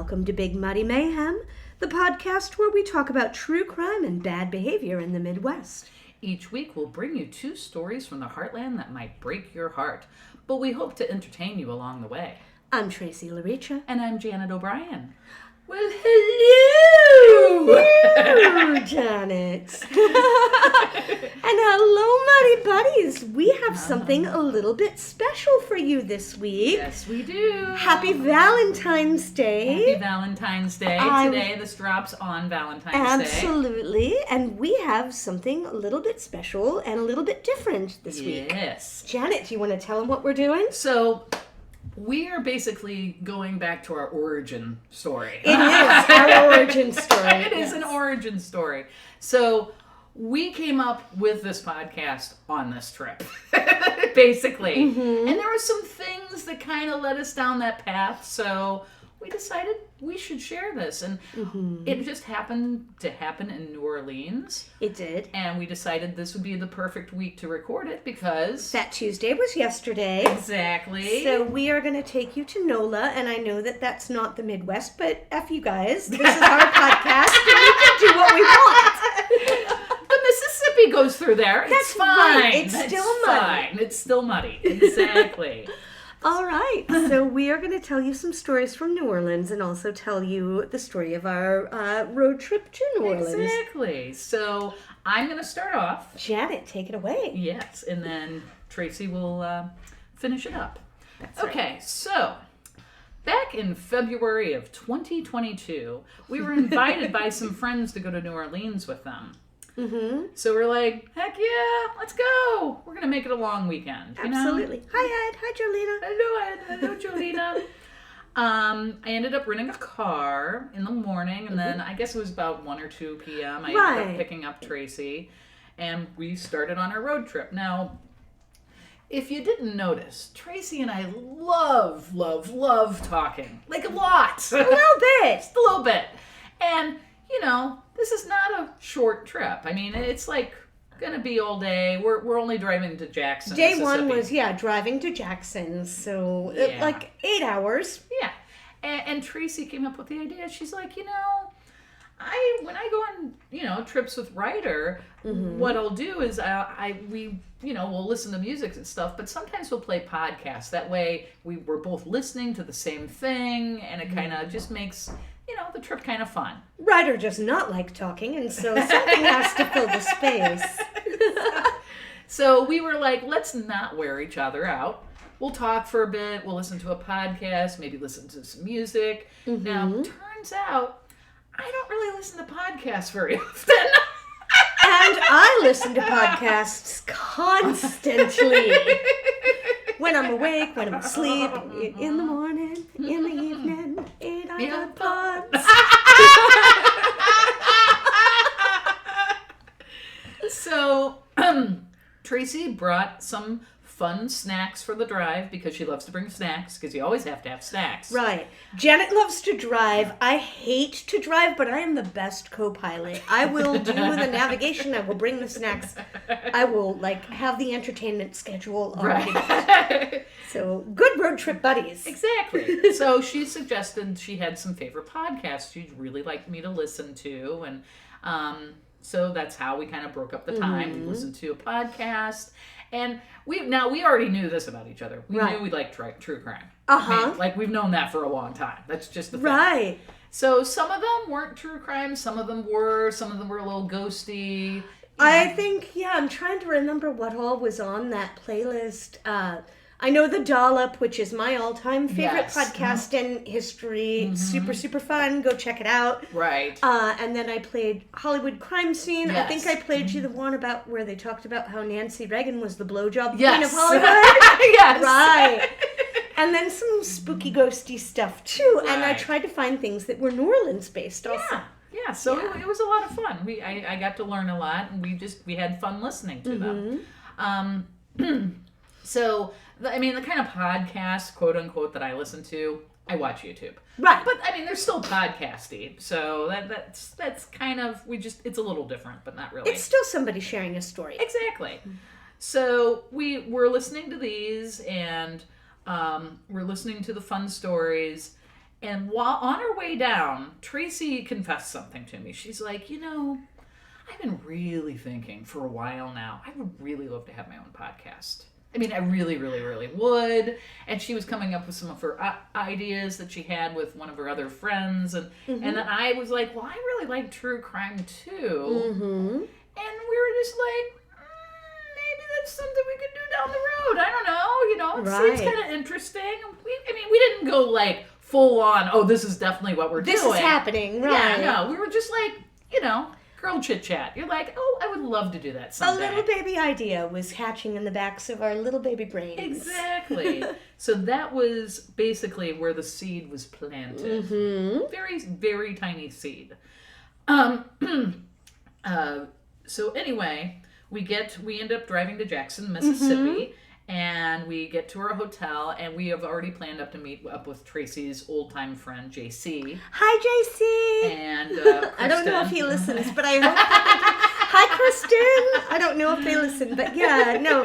Welcome to Big Muddy Mayhem, the podcast where we talk about true crime and bad behavior in the Midwest. Each week we'll bring you 2 stories from the heartland that might break your heart, but we hope to entertain you along the way. I'm Tracey Laricha. And I'm Janet O'Brien. Well, hello, Janet. And hello, Muddy Buddies. We have something a little bit special for you this week. Yes, we do. Happy Valentine's Day. Happy Valentine's Day. Today, this drops on Valentine's Day. Absolutely. And we have something a little bit special and a little bit different this week. Yes. Janet, do you want to tell them what we're doing? So, we are basically going back to our origin story. It is our origin story. It is an origin story. So, we came up with this podcast on this trip, basically. Mm-hmm. And there were some things that kind of led us down that path, so we decided we should share this. And it just happened to happen in New Orleans. It did. And we decided this would be the perfect week to record it because... That Tuesday was yesterday. Exactly. So we are going to take you to NOLA, and I know that that's not the Midwest, but F you guys. This is our podcast, and we can do what we want. The Mississippi goes through there. That's it's fine. Right. It's still muddy. Fine. It's still muddy. Exactly. All right, so we are going to tell you some stories from New Orleans and also tell you the story of our road trip to New Orleans. Exactly. So I'm going to start off. Janet, take it away. Yes, and then Tracey will finish it up. That's okay, right. So back in February of 2022, we were invited by some friends to go to New Orleans with them. Mm-hmm. So we're like, heck yeah, let's go. We're going to make it a long weekend. Absolutely. You know? Hi, Ed. Hi, Jolena. Hello, Ed. Hello, Jolena. I ended up renting a car in the morning, and then I guess it was about 1 or 2 p.m. I ended up picking up Tracey, and we started on our road trip. Now, if you didn't notice, Tracey and I love talking. Like a lot. A little bit. Just a little bit. And, you know, this is not a short trip. I mean, it's like going to be all day. We're only driving to Jackson, Day one was, driving to Jackson. So, like 8 hours. Yeah. And Tracey came up with the idea. She's like, when I go on, trips with Ryder, what I'll do is we'll listen to music and stuff, but sometimes we'll play podcasts. That way we're both listening to the same thing, and it kind of just makes, the trip kind of fun. Ryder does not like talking, and so something has to fill the space. So we were like, let's not wear each other out. We'll talk for a bit. We'll listen to a podcast, maybe listen to some music. Mm-hmm. Now, turns out, I don't really listen to podcasts very often. And I listen to podcasts constantly. When I'm awake, when I'm asleep, in the morning, in the evening, in iPods. So, Tracey brought some fun snacks for the drive because she loves to bring snacks because you always have to have snacks. Right. Janet loves to drive. I hate to drive, but I am the best co-pilot. I will do the navigation. I will bring the snacks. I will have the entertainment schedule already. Right. So good road trip buddies. Exactly. So she suggested she had some favorite podcasts she'd really like me to listen to, and so that's how we kind of broke up the time. We listened to a podcast. And we already knew this about each other. We knew we liked true crime. I mean, we've known that for a long time. That's just the thing. Right. So some of them weren't true crime. Some of them were a little ghosty. I think, I'm trying to remember what all was on that playlist. I know The Dollop, which is my all-time favorite podcast in history. Mm-hmm. Super, super fun. Go check it out. Right. And then I played Hollywood Crime Scene. Yes. I think I played you the one about where they talked about how Nancy Reagan was the blowjob queen of Hollywood. Yes. Right. And then some spooky, ghosty stuff, too. Right. And I tried to find things that were New Orleans-based also. Yeah, so it was a lot of fun. I got to learn a lot, and we had fun listening to them. So, the kind of podcasts, quote unquote, that I listen to, I watch YouTube. Right. But they're still podcasty. So that's kind of it's a little different, but not really. It's still somebody sharing a story. Exactly. So we were listening to these, and we're listening to the fun stories, And while on her way down, Tracey confessed something to me. She's like, I've been really thinking for a while now, I would really love to have my own podcast. I mean, I really, really, really would. And she was coming up with some of her ideas that she had with one of her other friends. And then I was like, well, I really like true crime too. And we were just like, maybe that's something we could do down the road. I don't know. It seems kind of interesting. We didn't go like full on, oh, this is definitely what we're doing. This is happening, right? Yeah, no, we were just like, girl chit chat. You're like, oh, I would love to do that someday. A little baby idea was hatching in the backs of our little baby brains. Exactly. So that was basically where the seed was planted. Very, very tiny seed. So anyway, we end up driving to Jackson, Mississippi. And we get to our hotel, and we have already planned to meet up with Tracey's old-time friend, JC. Hi, JC! And I don't know if he listens, but I hope Hi, Kristen! I don't know if they listen, but yeah, no.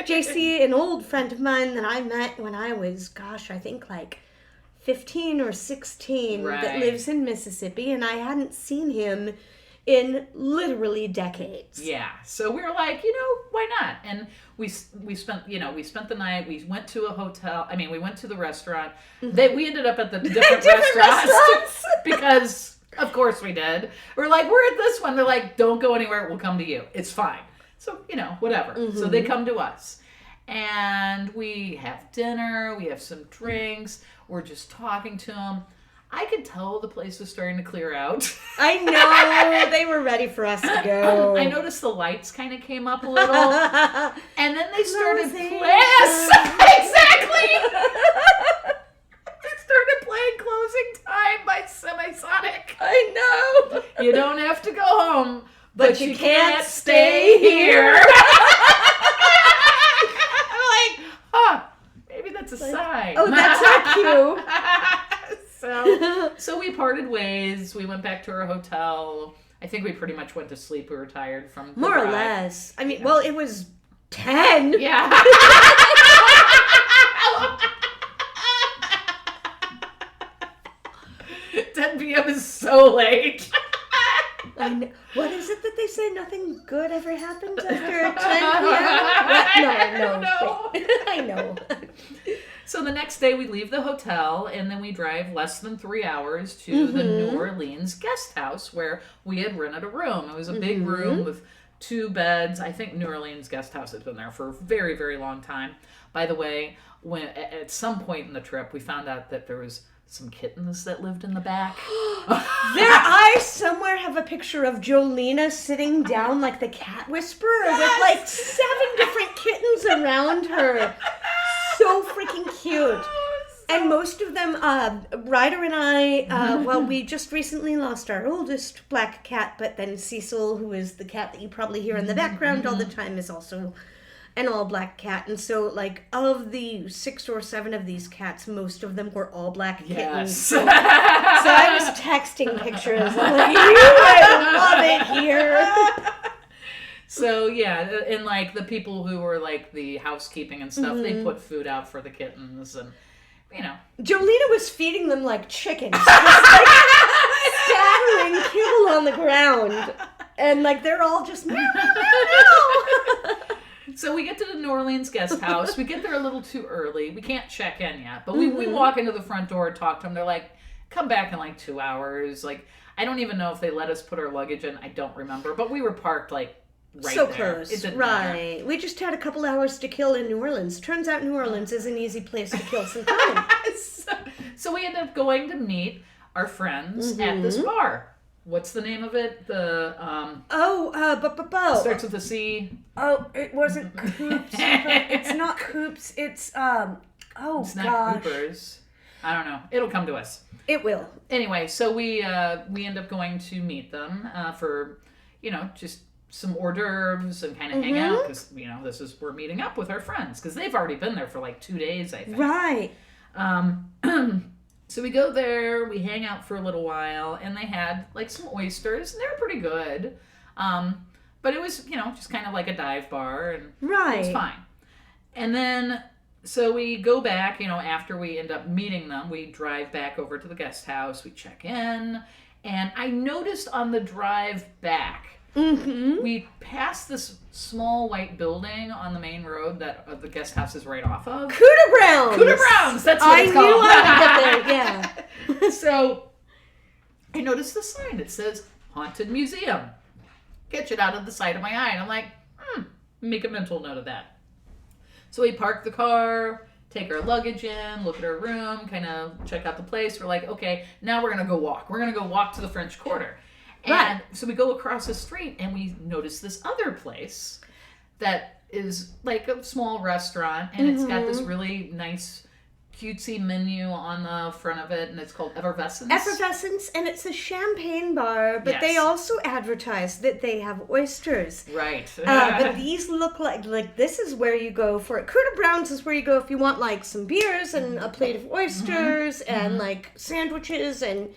JC, an old friend of mine that I met when I was, I think like 15 or 16, that lives in Mississippi, and I hadn't seen him in literally decades. Yeah. So we were like, why not? And we spent the night. We went to a hotel. We went to the restaurant. We ended up at the different restaurants because, of course, we did. We're like, we're at this one. They're like, don't go anywhere. We'll come to you. It's fine. So, whatever. So they come to us. And we have dinner. We have some drinks. We're just talking to them. I could tell the place was starting to clear out. I know. They were ready for us to go. I noticed the lights kind of came up a little. And then they started playing. Yes, exactly. They started playing Closing Time by Semisonic. I know. You don't have to go home, but you can't stay here. I'm like, maybe that's a sign. Oh, that's our cue. So we parted ways. We went back to our hotel. I think we pretty much went to sleep. We were tired from the More or drive. less. Well, it was 10. Yeah. 10 p.m. is so late. I know. What is it that they say? Nothing good ever happens after 10 p.m.? No. Wait. I know. So the next day we leave the hotel and then we drive less than 3 hours to the New Orleans guest house where we had rented a room. It was a big room with 2 beds. I think New Orleans guest house has been there for a very, very long time. By the way, at some point in the trip we found out that there was some kittens that lived in the back. I somewhere have a picture of Jolena sitting down like the cat whisperer with like 7 different kittens around her. So freaking cute. And most of them, Ryder and I, we just recently lost our oldest black cat, but then Cecil, who is the cat that you probably hear in the background all the time, is also an all black cat. And so, like, of the 6 or 7 of these cats, most of them were all black kittens. Yes. So I was texting pictures. I'm like, I love it here. So yeah, and like the people who were like the housekeeping and stuff, they put food out for the kittens, and Jolena was feeding them like chickens, just like scattering kibble on the ground, and like they're all just meow, meow, meow, meow. So we get to the New Orleans guest house. We get there a little too early. We can't check in yet, but we walk into the front door, talk to them. They're like, come back in like 2 hours. Like, I don't even know if they let us put our luggage in. I don't remember, but we were parked like right so there. Close, right? We just had a couple hours to kill in New Orleans. Turns out New Orleans is an easy place to kill some time. So we ended up going to meet our friends at this bar. What's the name of it? Starts with a C. Oh, it wasn't Coops. It's not Coops. It's It's not Cooper's. I don't know. It'll come to us. It will. Anyway, so we end up going to meet them for just some hors d'oeuvres and kind of hang out because we're meeting up with our friends because they've already been there for like 2 days, I think. Right. So we go there, we hang out for a little while, and they had like some oysters, and they were pretty good. But it was just kind of like a dive bar, and it was fine. And then So we go back, after we end up meeting them, we drive back over to the guest house, we check in, and I noticed on the drive back, we passed this small white building on the main road that the guest house is right off of. Cooter Browns! Cooter Browns! That's what it's called. I knew I would get there, yeah. So I noticed the sign that says Haunted Museum. Catch it out of the side of my eye. And I'm like, make a mental note of that. So we park the car, take our luggage in, look at our room, kind of check out the place. We're like, okay, now we're going to go walk. We're going to go walk to the French Quarter. And so we go across the street and we notice this other place that is like a small restaurant. And it's got this really nice cutesy menu on the front of it, and it's called Effervescence. Effervescence, and it's a champagne bar, but they also advertise that they have oysters. Right. But these look like this is where you go for it. Cooter Browns is where you go if you want like some beers and a plate of oysters and like sandwiches and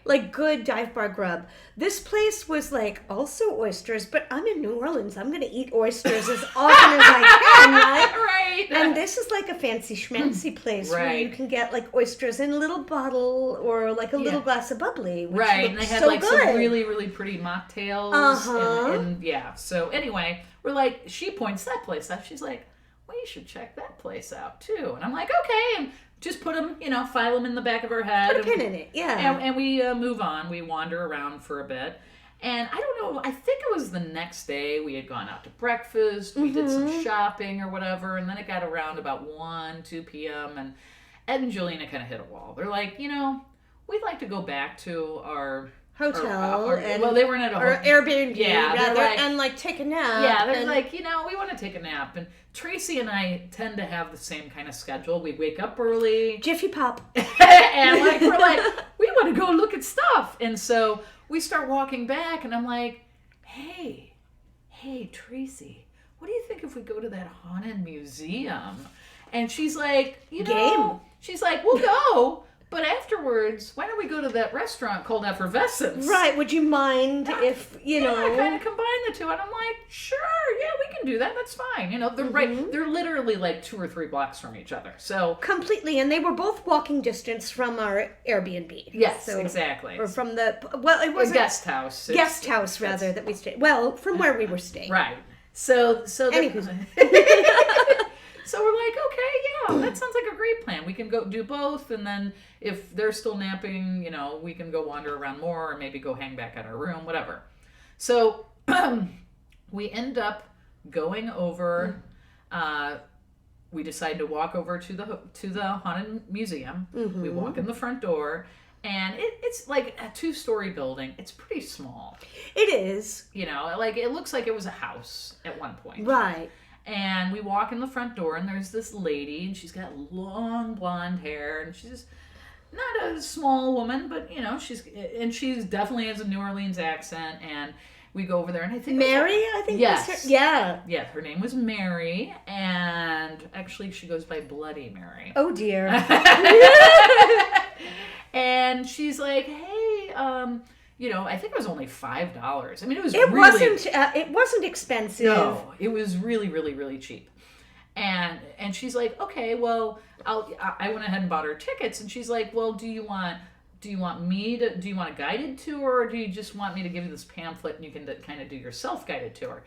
like good dive bar grub. This place was like also oysters, but I'm in New Orleans. I'm going to eat oysters as often as I can, right? Right. And this is like a fancy schmancy place where you can get like oysters in a little bottle or like a little glass of bubbly. Which and they had so like good. some really, really pretty mocktails. And yeah. So anyway, we're like, she points that place out. She's like, well, you should check that place out too. And I'm like, okay. And just put them, file them in the back of our head. Put a pin in it, yeah. And we move on. We wander around for a bit. And I don't know, I think it was the next day we had gone out to breakfast. We did some shopping or whatever. And then it got around about 1, 2 p.m. And Ed and Juliana kind of hit a wall. They're like, we'd like to go back to our hotel. Well, they weren't at a or Airbnb, rather, like, and like take a nap. Yeah, they're like, we want to take a nap. And Tracey and I tend to have the same kind of schedule. We wake up early. Jiffy Pop. And like we're like, we want to go look at stuff. And so we start walking back, and I'm like, hey, Tracey, what do you think if we go to that haunted museum? And she's like, she's like, we'll go. But afterwards, why don't we go to that restaurant called Effervescence? Right. Would you mind if, kind of combine the two. And I'm like, sure, yeah, we can do that. That's fine. They're right. They're literally like 2 or 3 blocks from each other. So completely. And they were both walking distance from our Airbnb. Yes, exactly. Or from it was a guest house. Guest house, rather, that we stayed. Well, from where we were staying. Right. So So we're like, okay, yeah, that sounds like a great plan. We can go do both, and then if they're still napping, we can go wander around more, or maybe go hang back at our room, whatever. So we end up going over. We decide to walk over to the haunted museum. We walk in the front door, and it's like a 2-story building. It's pretty small. It is. Like it looks like it was a house at one point. Right. And we walk in the front door, and there's this lady, and she's got long blonde hair, and she's not a small woman, but she's definitely has a New Orleans accent. And we go over there, and I think Mary, I think yes, was her, yeah, her name was Mary, and actually she goes by Bloody Mary. Oh dear. And she's like, hey, I think it was only $5. I mean, it wasn't expensive. No, it was really, really, really cheap. And she's like, okay, well, I went ahead and bought her tickets. And she's like, well, do you want a guided tour, or do you just want me to give you this pamphlet and you can kind of do your self-guided tour?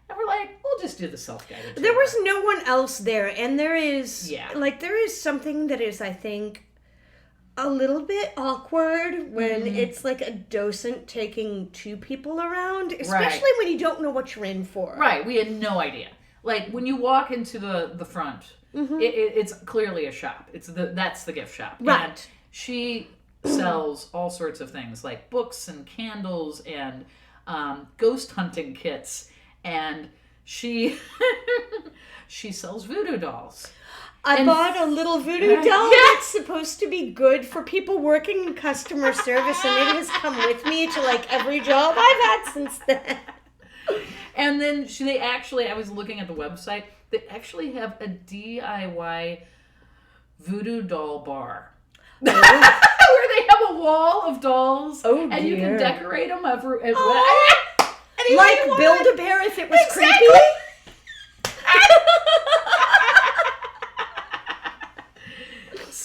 And we're like, we'll just do the self-guided tour. There was no one else there, and there is something that is, I think, a little bit awkward when it's like a docent taking 2 people around, especially when you don't know what you're in for. Right, we had no idea. Like when you walk into the front, it's clearly a shop. That's the gift shop. Right. And she sells all sorts of things like books and candles and ghost hunting kits, and she sells voodoo dolls. I bought a little voodoo doll that's supposed to be good for people working in customer service, and it has come with me to like every job I've had since then. And then I was looking at the website, they actually have a DIY voodoo doll bar. Where they have a wall of dolls, and you can decorate them like Build-A-Bear if it was creepy.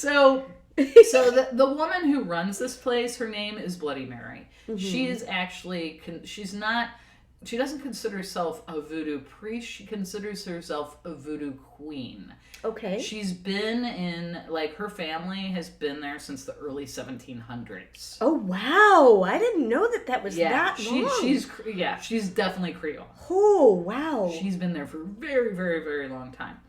So the woman who runs this place, her name is Bloody Mary. Mm-hmm. She is actually, she doesn't consider herself a voodoo priest. She considers herself a voodoo queen. Okay. She's been in, like, her family has been there since the early 1700s. Oh, wow. I didn't know that was that long. She's definitely Creole. Oh, wow. She's been there for a very, very, very long time.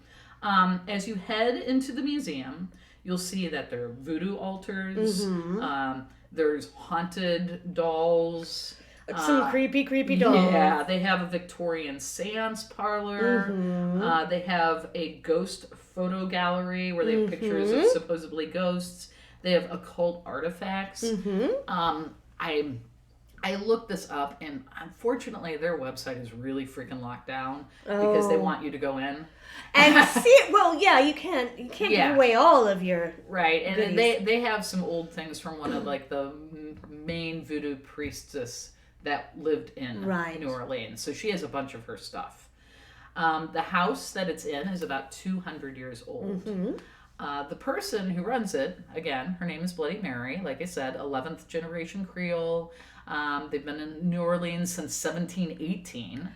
As you head into the museum, you'll see that there are voodoo altars. Mm-hmm. There's haunted dolls. Some creepy dolls. Yeah, they have a Victorian seance parlor. Mm-hmm. They have a ghost photo gallery where they have pictures of supposedly ghosts. They have occult artifacts. Mm-hmm. I looked this up, and unfortunately, their website is really freaking locked down because they want you to go in. And see it. Well, yeah, you can't give away all of your right. And goodies. they have some old things from one of like the main voodoo priestess that lived in New Orleans. So she has a bunch of her stuff. The house that it's in is about 200 years old. Mm-hmm. The person who runs it, again, her name is Bloody Mary. Like I said, 11th generation Creole. They've been in New Orleans since 1718. Wow.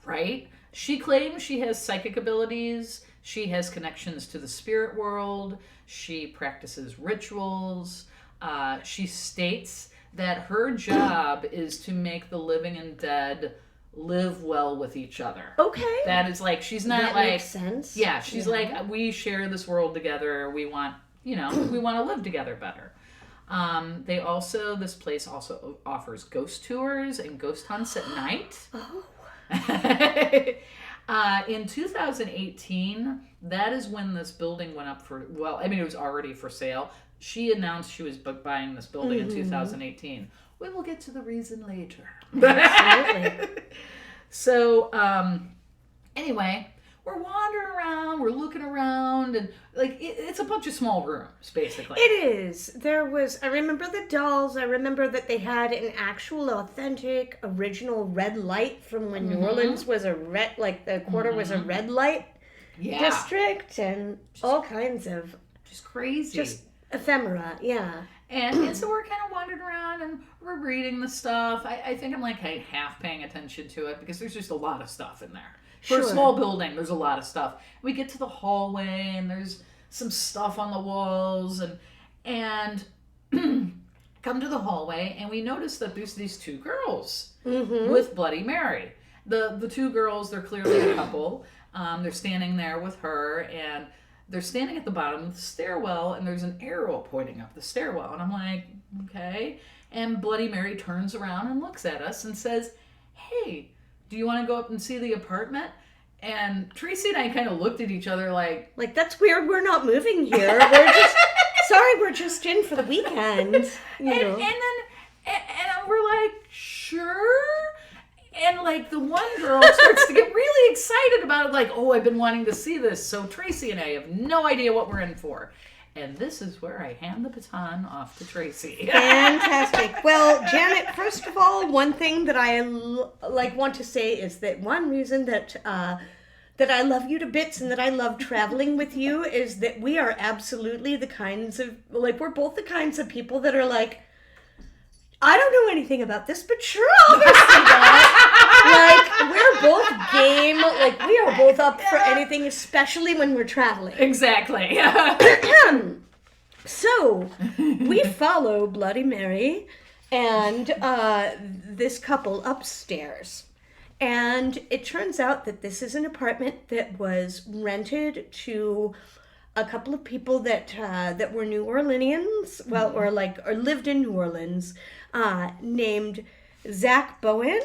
Right? She claims she has psychic abilities. She has connections to the spirit world. She practices rituals. She states that her job is to make the living and dead live well with each other. Okay. That is like, she's not that like... makes sense. Yeah, she's like, we share this world together. We want, we want to live together better. This place also offers ghost tours and ghost hunts at night. Oh. In 2018, that is when this building went up for, it was already for sale. She announced she was buying this building in 2018. We will get to the reason later. Absolutely. So, anyway, we're wandering around, we're looking around, and like it's a bunch of small rooms, basically. It is. I remember the dolls. I remember that they had an actual, authentic, original red light from when New Orleans was a red, like the quarter was a red light district, and all kinds of just crazy. Just ephemera, yeah. And so we're kind of wandering around and we're reading the stuff. I think I'm like half paying attention to it because there's just a lot of stuff in there. For a small building, there's a lot of stuff. We get to the hallway and there's some stuff on the walls and come to the hallway and we notice that there's these two girls with Bloody Mary. The two girls, they're clearly a couple. They're standing there with her and they're standing at the bottom of the stairwell and there's an arrow pointing up the stairwell. And I'm like, okay. And Bloody Mary turns around and looks at us and says, hey, do you want to go up and see the apartment? And Tracey and I kind of looked at each other like, that's weird. We're not moving here. We're just in for the weekend. And we're like, sure. And like the one girl starts to get really excited about it, like, oh, I've been wanting to see this. So Tracey and I have no idea what we're in for. And this is where I hand the baton off to Tracey. Fantastic. Well, Janet, first of all, one thing that I want to say is that one reason that I love you to bits and that I love traveling with you is that we are absolutely the kinds of, we're both the kinds of people that are like, I don't know anything about this, but sure, I'll go see that. We're both game. We are both up for anything, especially when we're traveling. Exactly. So, we follow Bloody Mary and this couple upstairs. And it turns out that this is an apartment that was rented to a couple of people that were New Orleanians, or lived in New Orleans, named Zach Bowen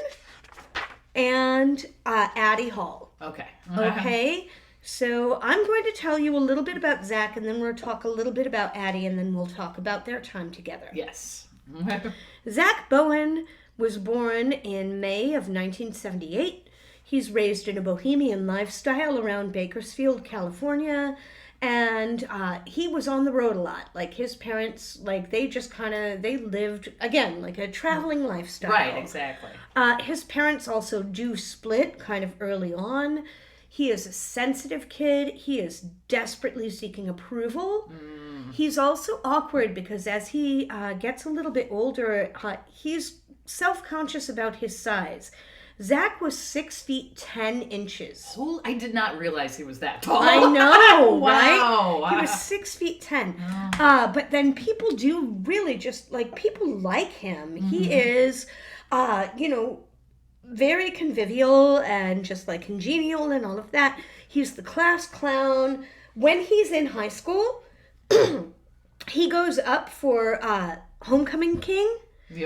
and Addie Hall. Okay. Okay. So I'm going to tell you a little bit about Zach, and then we'll talk a little bit about Addie, and then we'll talk about their time together. Yes. Zach Bowen was born in May of 1978. He's raised in a bohemian lifestyle around Bakersfield, California. And he was on the road a lot. His parents, they lived, again, a traveling lifestyle. Right, exactly. His parents also do split kind of early on. He is a sensitive kid. He is desperately seeking approval. He's also awkward because as he gets a little bit older, he's self-conscious about his size. Zack was 6'10". I did not realize he was that tall. I know, Wow. right? He was 6'10". But then people do really just, like, people like him. He is, very convivial and just, like, congenial and all of that. He's the class clown. When he's in high school, he goes up for homecoming king.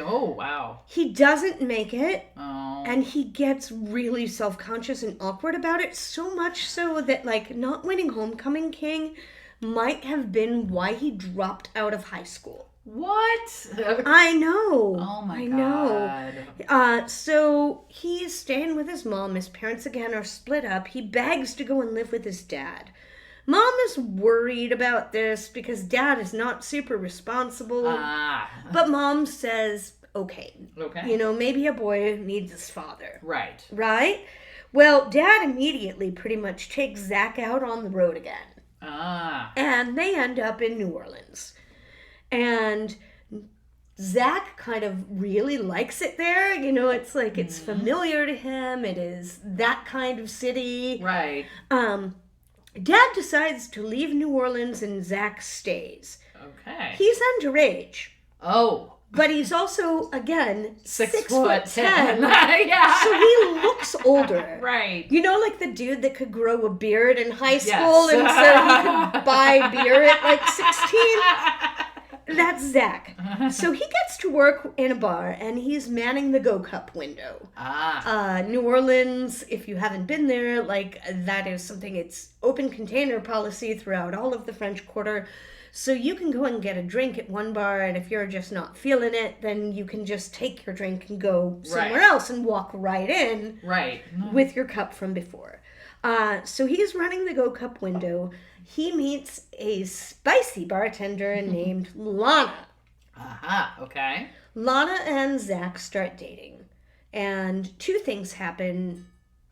Oh, wow. He doesn't make it, Oh. and he gets really self-conscious and awkward about it, so much so that, like, not winning homecoming king might have been why he dropped out of high school. What? I know. Oh my God. So he's staying with his mom. His parents again are split up. He begs to go and live with his dad. Mom is worried about this because dad is not super responsible. But mom says, okay. Maybe a boy needs his father. Right. Right? Well, dad immediately pretty much takes Zack out on the road again. And they end up in New Orleans. And Zack kind of really likes it there. It's like it's familiar to him. It is that kind of city. Right. Dad decides to leave New Orleans and Zack stays. Okay. He's underage. Oh. But he's also, again, 6'10". Yeah. So he looks older. Right. Like the dude that could grow a beard in high school and so he could buy beer at like 16? That's Zack. So he gets to work in a bar and he's manning the Go Cup window. New Orleans, if you haven't been there, like that is something, it's open container policy throughout all of the French Quarter. So you can go and get a drink at one bar, and if you're just not feeling it, then you can just take your drink and go somewhere else and walk right in with your cup from before. So he's running the Go Cup window. He meets a spicy bartender named Lana. Okay. Lana and Zack start dating. And two things happen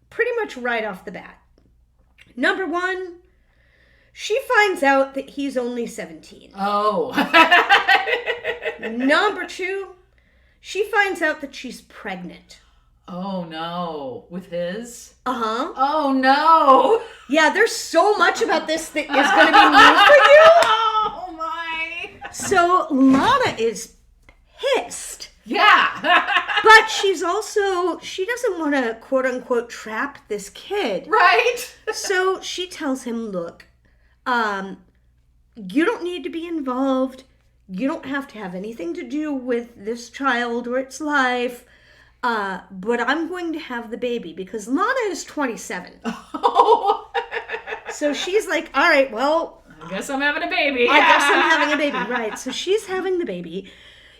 pretty much right off the bat. Number one, she finds out that he's only 17. Oh. Number two, she finds out that she's pregnant. Oh, no. With his? Uh-huh. Oh, no. Yeah, there's so much about this that is going to be new for you. Oh, my. So Lana is pissed. Yeah. But she doesn't want to, quote-unquote, trap this kid. Right. So she tells him, look, you don't need to be involved. You don't have to have anything to do with this child or its life. But I'm going to have the baby because Lana is 27. Oh. So she's like, all right, well, I guess I'm having a baby. I guess I'm having a baby, right. So she's having the baby.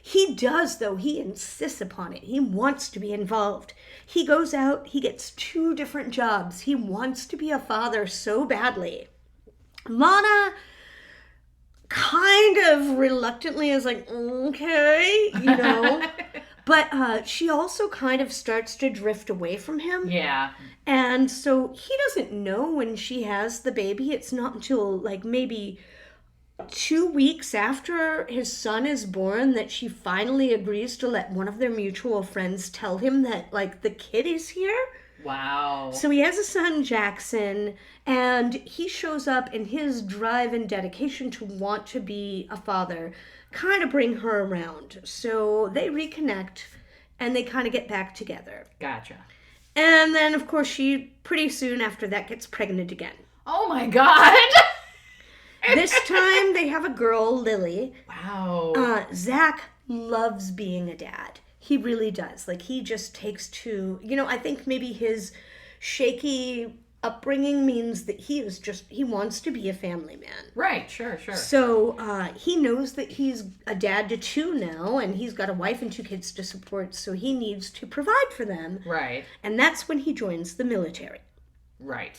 He does, though. He insists upon it. He wants to be involved. He goes out. He gets 2 different jobs. He wants to be a father so badly. Lana kind of reluctantly is like, okay, But she also kind of starts to drift away from him. Yeah. And so he doesn't know when she has the baby. It's not until like maybe 2 weeks after his son is born that she finally agrees to let one of their mutual friends tell him that like the kid is here. Wow. So he has a son, Jackson, and he shows up, and his drive and dedication to want to be a father kind of bring her around. So they reconnect, and they kind of get back together. Gotcha. And then, of course, she pretty soon after that gets pregnant again. Oh my God. This time they have a girl, Lily. Wow. Zack loves being a dad. He really does. Like, he just takes to, I think maybe his shaky upbringing means that he wants to be a family man. Right, sure. So he knows that he's a dad to 2 now, and he's got a wife and 2 kids to support, so he needs to provide for them. Right. And that's when he joins the military. Right.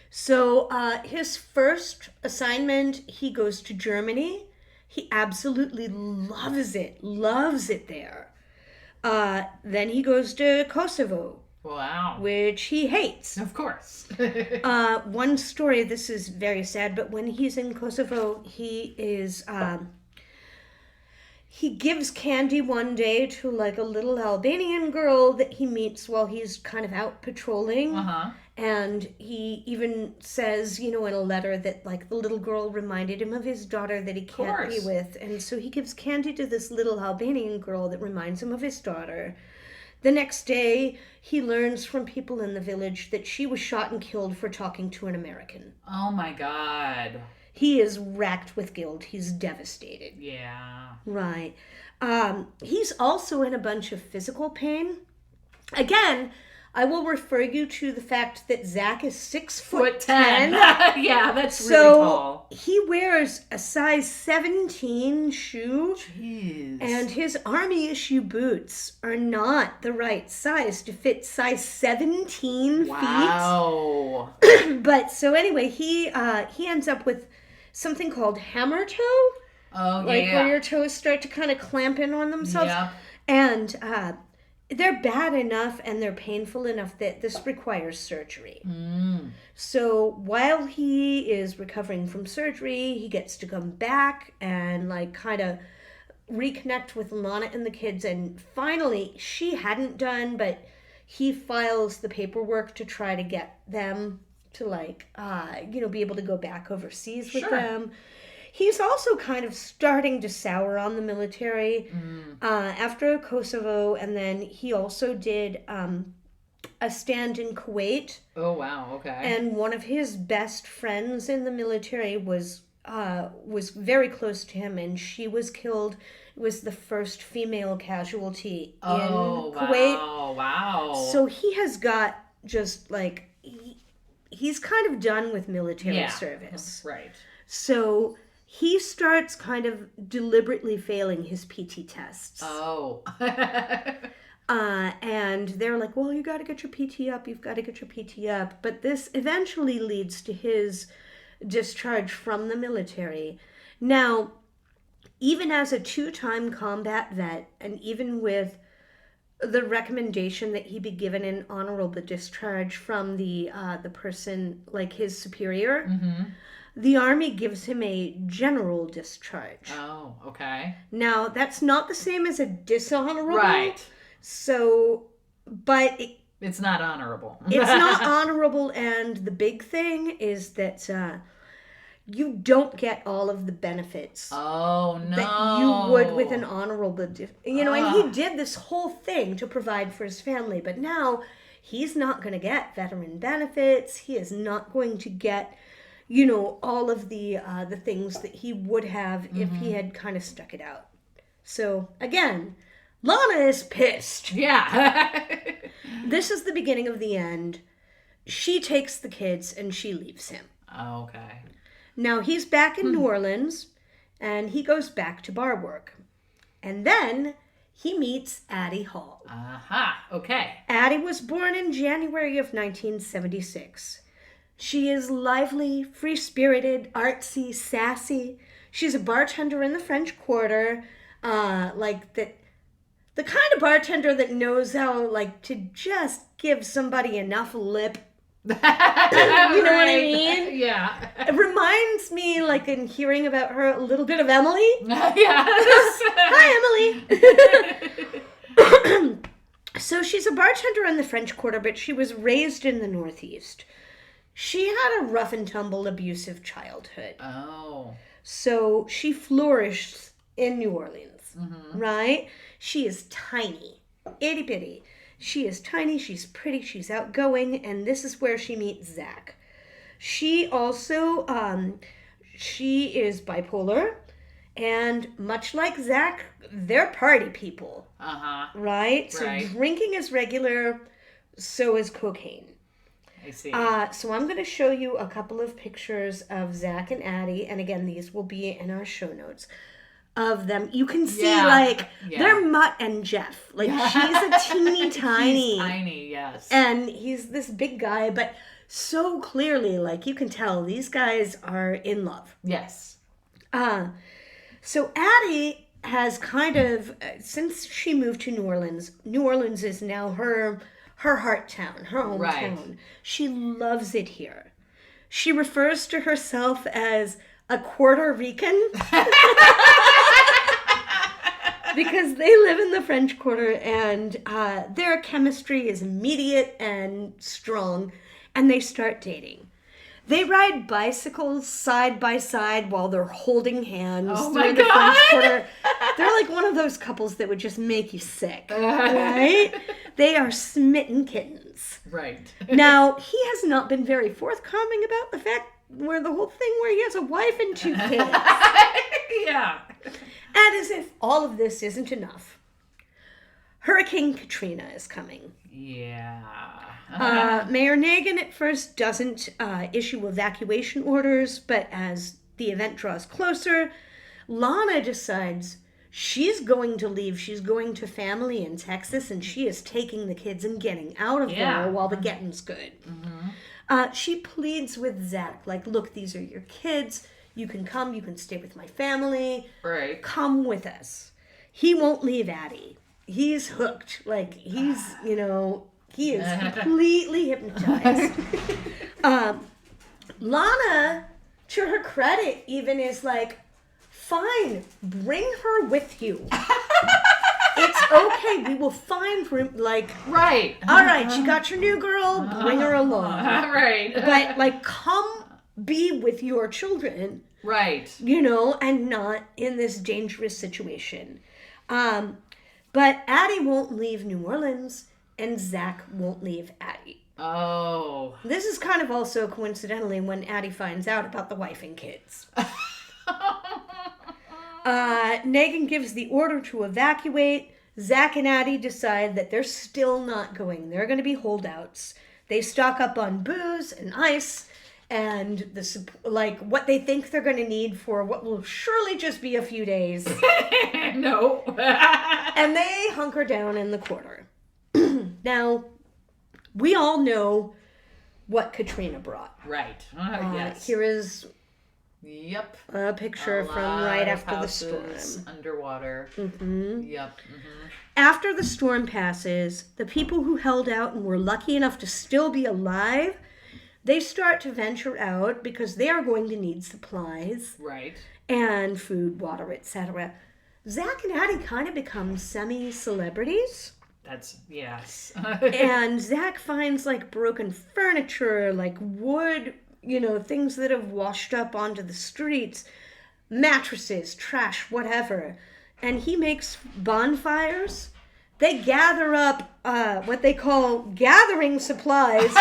So his first assignment, he goes to Germany. He absolutely loves it there. Then he goes to Kosovo. Wow. which he hates. Of course. One story, this is very sad, but when he's in Kosovo, he gives candy one day to like a little Albanian girl that he meets while he's kind of out patrolling. And he even says, in a letter that like the little girl reminded him of his daughter that he can't be with. And so he gives candy to this little Albanian girl that reminds him of his daughter. The next day, he learns from people in the village that she was shot and killed for talking to an American. Oh my God. He is racked with guilt. He's devastated. Yeah. Right. He's also in a bunch of physical pain. Again, I will refer you to the fact that Zack is 6'10". Yeah, that's really tall. So he wears a size 17 shoe. Jeez. And his army issue boots are not the right size to fit size 17 Wow. feet. But so anyway, he ends up with something called hammer toe. Oh, like yeah. where your toes start to kind of clamp in on themselves. Yeah. And they're bad enough and they're painful enough that this requires surgery. So while he is recovering from surgery, he gets to come back and like kind of reconnect with Lana and the kids. And finally, she hadn't done, but he files the paperwork to try to get them to like, be able to go back overseas with them. He's also kind of starting to sour on the military after Kosovo, and then he also did a stand in Kuwait. Oh, wow, okay. And one of his best friends in the military was very close to him, and she was killed. It was the first female casualty in Kuwait. Oh, wow. So he has got just like, he's kind of done with military service. Right. So he starts kind of deliberately failing his PT tests. Oh. And they're like, well, you got to get your PT up. You've got to get your PT up. But this eventually leads to his discharge from the military. Now, even as a 2-time combat vet, and even with the recommendation that he be given an honorable discharge from the person, like his superior, the Army gives him a general discharge. Oh, okay. Now, that's not the same as a dishonorable. Right. So, but it's not honorable. It's not honorable, and the big thing is that you don't get all of the benefits. Oh, no. That you would with an honorable, and he did this whole thing to provide for his family, but now he's not going to get veteran benefits. He is not going to get, all of the things that he would have if he had kind of stuck it out. So, again, Lana is pissed. Yeah. This is the beginning of the end. She takes the kids and she leaves him. Oh, okay. Now he's back in New Orleans and he goes back to bar work. And then he meets Addie Hall. Aha, okay. Addie was born in January of 1976. She is lively, free-spirited, artsy, sassy. She's a bartender in the French Quarter, the kind of bartender that knows how, to just give somebody enough lip. You know what I mean? Yeah. It reminds me, in hearing about her, a little bit of Emily. Yes. Hi, Emily. So she's a bartender in the French Quarter, but she was raised in the Northeast. She had a rough and tumble, abusive childhood. Oh. So she flourished in New Orleans, right? She is tiny, itty bitty. She is tiny, she's pretty, she's outgoing, and this is where she meets Zack. She also, she is bipolar, and much like Zack, they're party people. Right? So drinking is regular, so is cocaine. I see. So I'm going to show you a couple of pictures of Zack and Addie, and again, these will be in our show notes. Of them, you can see they're Mutt and Jeff. She's a teeny tiny. He's tiny, yes. And he's this big guy, but so clearly, you can tell these guys are in love. Yes. So Addie has kind of, since she moved to New Orleans is now her her heart town, her hometown. Right. She loves it here. She refers to herself as a Puerto Rican because they live in the French Quarter, and their chemistry is immediate and strong, and they start dating. They ride bicycles side by side while they're holding hands through the French Quarter. They're like one of those couples that would just make you sick, right? They are smitten kittens. Right. Now, he has not been very forthcoming about the fact where the whole thing where he has a wife and 2 kids. Yeah. And as if all of this isn't enough, Hurricane Katrina is coming. Yeah. Mayor Nagin at first doesn't issue evacuation orders, but as the event draws closer, Lana decides she's going to leave. She's going to family in Texas, and she is taking the kids and getting out of there while the getting's good. Mm-hmm. She pleads with Zack, like, look, these are your kids. You can come. You can stay with my family. Right. Come with us. He won't leave Addie. He's hooked. Like, he's, he is completely hypnotized. Lana, to her credit, even is like, fine, bring her with you. It's okay. We will find room. Like, right. All right, you got your new girl. Bring her along. Right. But, like, come be with your children. Right. And not in this dangerous situation. But Addie won't leave New Orleans, and Zack won't leave Addie. Oh. This is kind of also coincidentally when Addie finds out about the wife and kids. Nagin gives the order to evacuate. Zack and Addie decide that they're still not going. They're going to be holdouts. They stock up on booze and ice and what they think they're going to need for what will surely just be a few days. No. And they hunker down in the quarter. Now, we all know what Katrina brought. Right. Yes. Here is Yep. a picture from right after the storm. Underwater. Mm-hmm. Yep. Mm-hmm. After the storm passes, the people who held out and were lucky enough to still be alive, they start to venture out because they are going to need supplies. Right. And food, water, etc. Zack and Addie kind of become semi-celebrities. Yes. And Zack finds, like, broken furniture, like wood, things that have washed up onto the streets, mattresses, trash, whatever. And he makes bonfires. They gather up what they call gathering supplies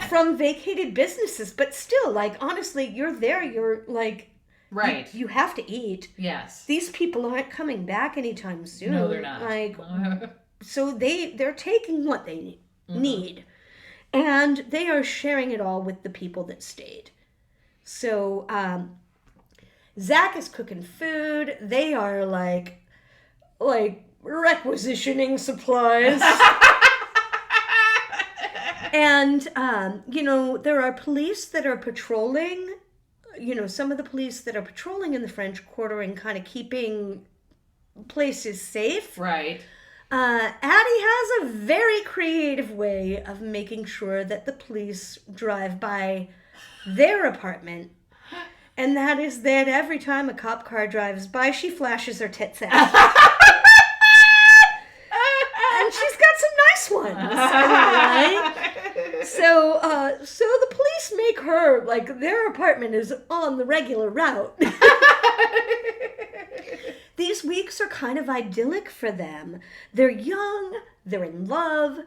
from vacated businesses. But still, like, honestly, you're there, you're like... Right. You have to eat. Yes. These people aren't coming back anytime soon. No, they're not. Like, so they're taking what they need. And they are sharing it all with the people that stayed. So, Zack is cooking food. They are like requisitioning supplies. And, there are police that are patrolling. Some of the police that are patrolling in the French Quarter and kind of keeping places safe. Right. Addie has a very creative way of making sure that the police drive by their apartment. And that is that every time a cop car drives by, she flashes her tits out. And she's got some nice ones. Right? So the police make her, like, their apartment is on the regular route. These weeks are kind of idyllic for them. They're young, they're in love,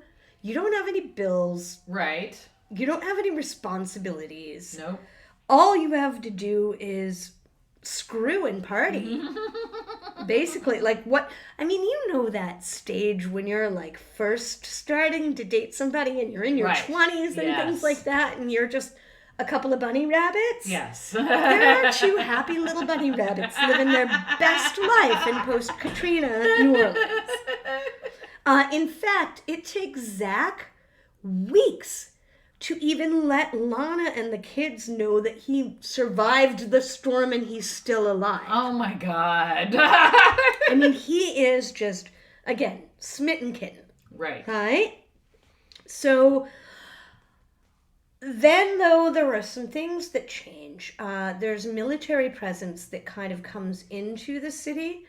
you don't have any bills. Right. You don't have any responsibilities. Nope. All you have to do is screw and party. Basically, like that stage when you're like first starting to date somebody and you're in your 20s and things like that, and you're just a couple of bunny rabbits. Yes. There are 2 happy little bunny rabbits living their best life in post-Katrina New Orleans. In fact, it takes Zack weeks to even let Lana and the kids know that he survived the storm and he's still alive. Oh my God. He is just, again, smitten kitten. Right. Right? So then, though, there are some things that change. There's military presence that kind of comes into the city.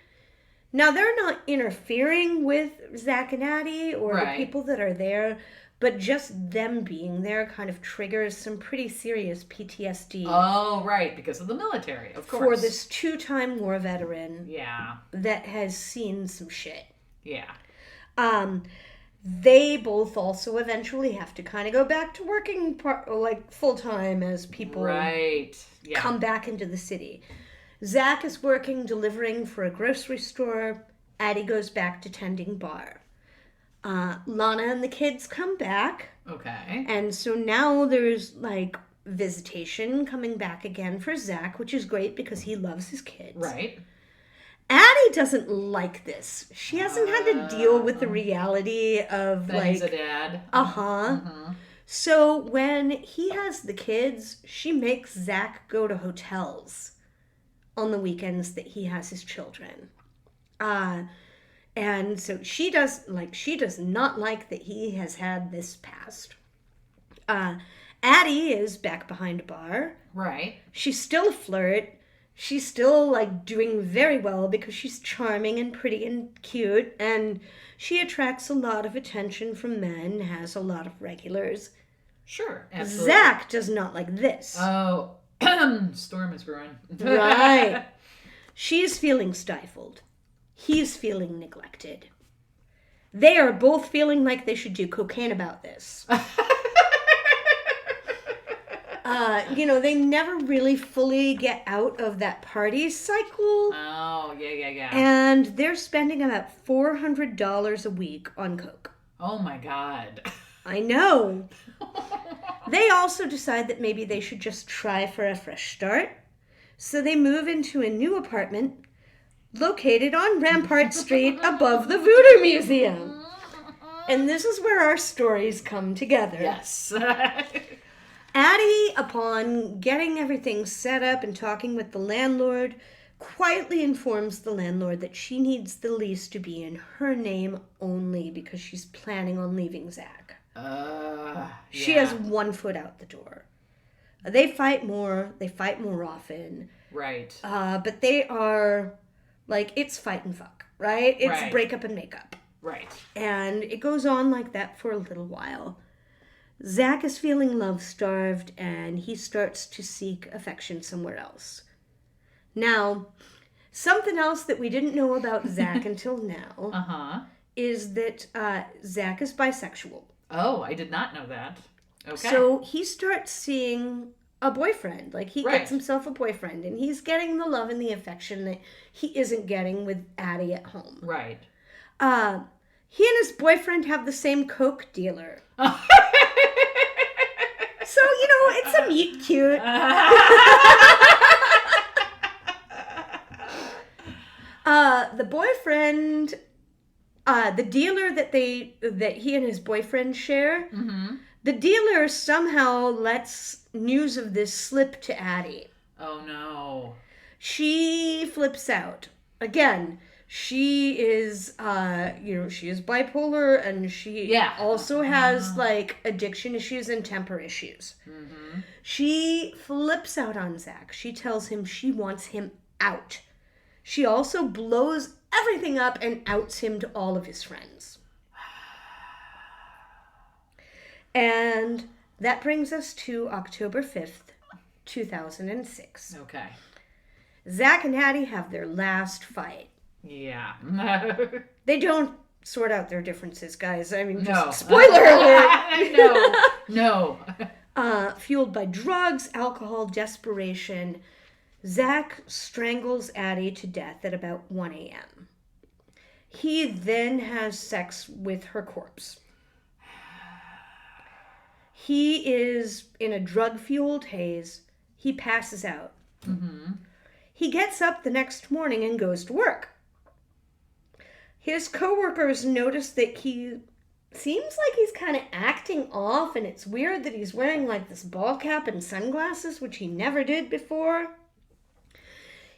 Now, they're not interfering with Zack and Addie or the people that are there, but just them being there kind of triggers some pretty serious PTSD. Oh, right, because of the military, of course. For this 2-time war veteran Yeah. that has seen some shit. Yeah. They both also eventually have to kind of go back to working full time as people come back into the city. Zack is working delivering for a grocery store. Addie goes back to tending bar. Lana and the kids come back. Okay. And so now there's like visitation coming back again for Zack, which is great because he loves his kids. Right. Addie doesn't like this. She hasn't had to deal with the reality of that he's a dad. So when he has the kids, she makes Zack go to hotels on the weekends that he has his children. And so she does not like that he has had this past. Addie is back behind a bar. Right. She's still a flirt. She's still, like, doing very well because she's charming and pretty and cute, and she attracts a lot of attention from men, has a lot of regulars. Sure, absolutely. Zack does not like this. Oh, storm is brewing. Right. She's feeling stifled. He's feeling neglected. They are both feeling like they should do cocaine about this. They never really fully get out of that party cycle. Oh, yeah. And they're spending about $400 a week on coke. Oh, my God. I know. They also decide that maybe they should just try for a fresh start. So they move into a new apartment located on Rampart Street above the Voodoo Museum. And this is where our stories come together. Yes. Addie, upon getting everything set up and talking with the landlord, quietly informs the landlord that she needs the lease to be in her name only because she's planning on leaving Zack. She has one foot out the door. They fight more often. Right. But they are, like, it's fight and fuck, right? It's break up and make up. Right. And it goes on like that for a little while. Zack is feeling love-starved, and he starts to seek affection somewhere else. Now, something else that we didn't know about Zack until now is that Zack is bisexual. Oh, I did not know that. Okay. So he starts seeing a boyfriend. Like, he gets himself a boyfriend, and he's getting the love and the affection that he isn't getting with Addie at home. Right. He and his boyfriend have the same coke dealer. So, it's a meet cute. The boyfriend, the dealer that he and his boyfriend share, the dealer somehow lets news of this slip to Addie. Oh, no. She flips out. Again, she is, she is bipolar, and she also has, like, addiction issues and temper issues. Mm-hmm. She flips out on Zack. She tells him she wants him out. She also blows everything up and outs him to all of his friends. And that brings us to October 5th, 2006. Okay. Zack and Addie have their last fight. Yeah. They don't sort out their differences, guys. I mean, just spoiler alert. No. Fueled by drugs, alcohol, desperation, Zack strangles Addie to death at about 1 a.m. He then has sex with her corpse. He is in a drug-fueled haze. He passes out. Mm-hmm. He gets up the next morning and goes to work. His coworkers notice that he seems like he's kind of acting off, and it's weird that he's wearing like this ball cap and sunglasses, which he never did before.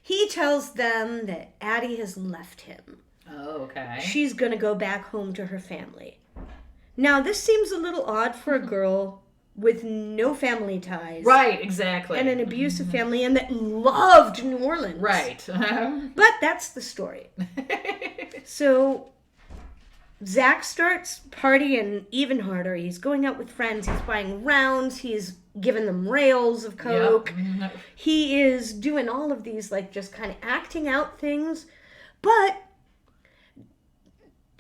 He tells them that Addie has left him. Oh, okay. She's going to go back home to her family. Now, this seems a little odd for a girl with no family ties. Right, exactly. And an abusive family, and that loved New Orleans. Right. But that's the story. So Zack starts partying even harder. He's going out with friends. He's buying rounds. He's giving them rails of coke. Yep. He is doing all of these, like, just kind of acting out things. But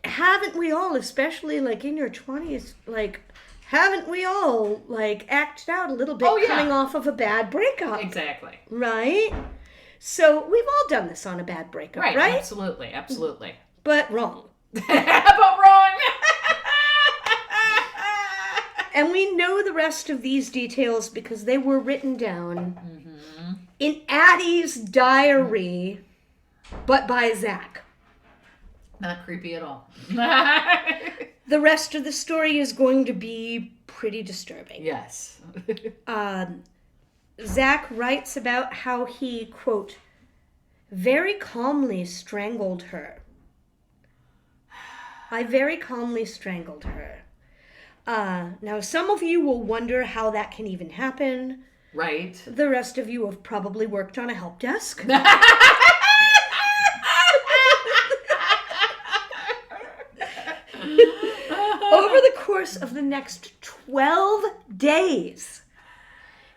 haven't we all, especially, like, in your 20s, like, haven't we all, like, acted out a little bit coming off of a bad breakup? Exactly. Right? So we've all done this on a bad breakup, right? Absolutely, absolutely. But wrong. But wrong. And we know the rest of these details because they were written down in Addie's diary, but by Zack. Not creepy at all. The rest of the story is going to be pretty disturbing. Yes. Zack writes about how he, quote, very calmly strangled her. I very calmly strangled her. Now, some of you will wonder how that can even happen. Right. The rest of you have probably worked on a help desk. Over the course of the next 12 days,